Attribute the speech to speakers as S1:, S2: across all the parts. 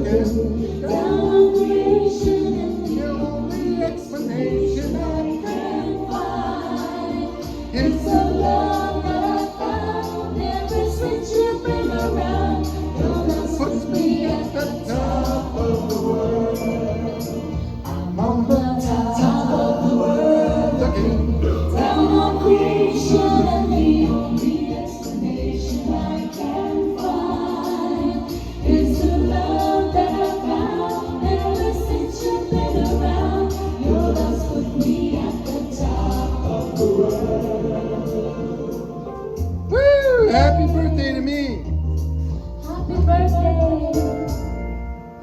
S1: creation.
S2: Down on creation and
S1: The only explanation I
S2: can find.
S1: can
S2: It's a love that I found ever since you've been around. Your love puts me at the top of the world. I'm on the top of the world.
S1: looking.
S2: Down on creation and the only explanation I can find is the love that I found ever since you've been around. Your love's put me at the top of the world.
S1: Woo! Happy birthday to me.
S2: Happy birthday.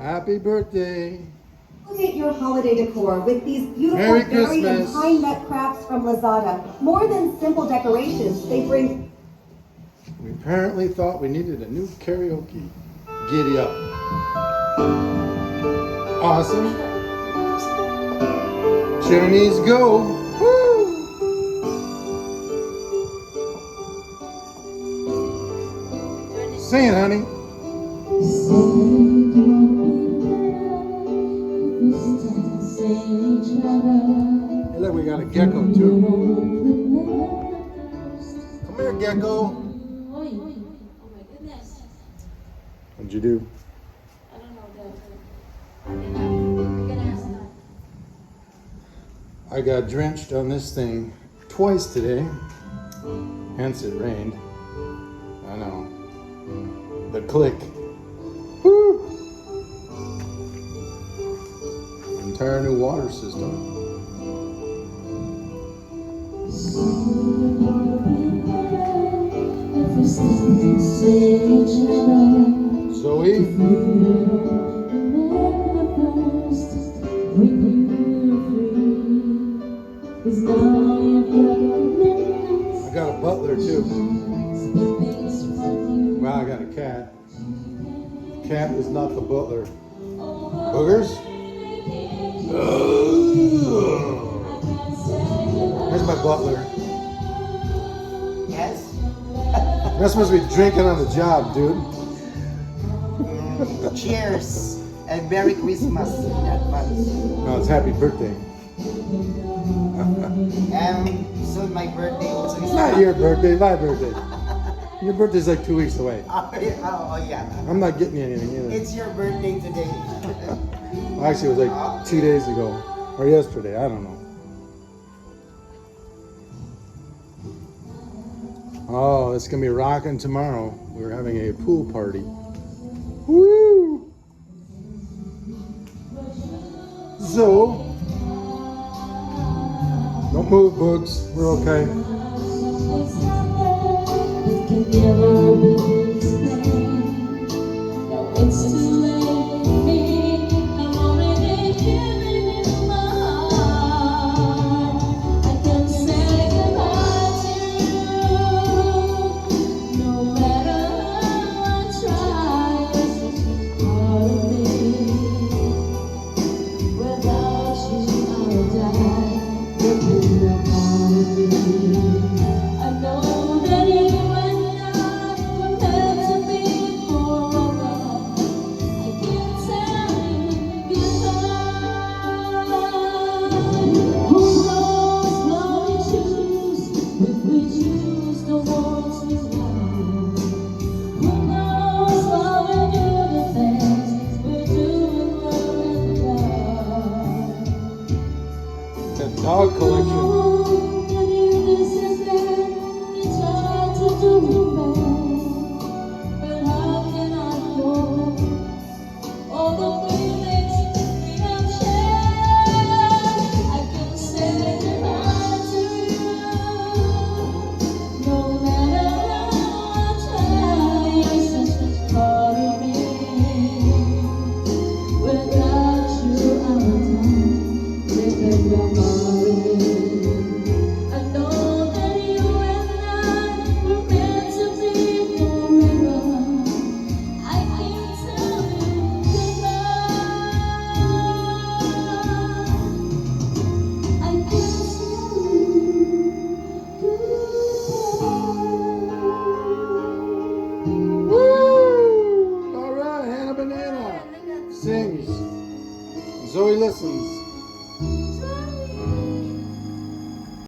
S1: Happy birthday.
S3: Elevate your holiday decor with these beautiful
S1: Merry
S3: berry and
S1: Christmas.
S3: pine nut crafts from Lazada. More than simple decorations, they bring
S1: We apparently thought we needed a new karaoke. Giddy up. Awesome. Chinese go. Woo! Sing it, honey. Hey, look, we got a gecko too. Come here, gecko.
S2: Oh my goodness.
S1: What'd you do?
S2: I don't know that. I'm gonna ask that.
S1: I got drenched on this thing twice today. Hence it rained. I know. The click. Woo! Entire new water system. Zoe, I got a butler too. Well, I got a cat. Cat is not the butler. Boogers? Here's my butler.
S4: Yes?
S1: You're supposed to be drinking on the job, dude.
S4: Cheers and Merry Christmas in advance.
S1: No, it's happy birthday.
S4: So my birthday also
S1: It's
S4: is
S1: not your birthday, my birthday. Your birthday's like 2 weeks away.
S4: Oh yeah.
S1: I'm not getting you anything either.
S4: It's your birthday today.
S1: Actually, it was like 2 days ago. Or yesterday, I don't know. Oh, it's gonna be rocking tomorrow. We're having a pool party. Woo! So, don't move, Boogs. We're okay.
S2: It's too late for me. I'm already giving you my heart. I can say goodbye to you. No matter how I try, it's just part of me. Without you, I will die. You're a part of me.
S4: lessons.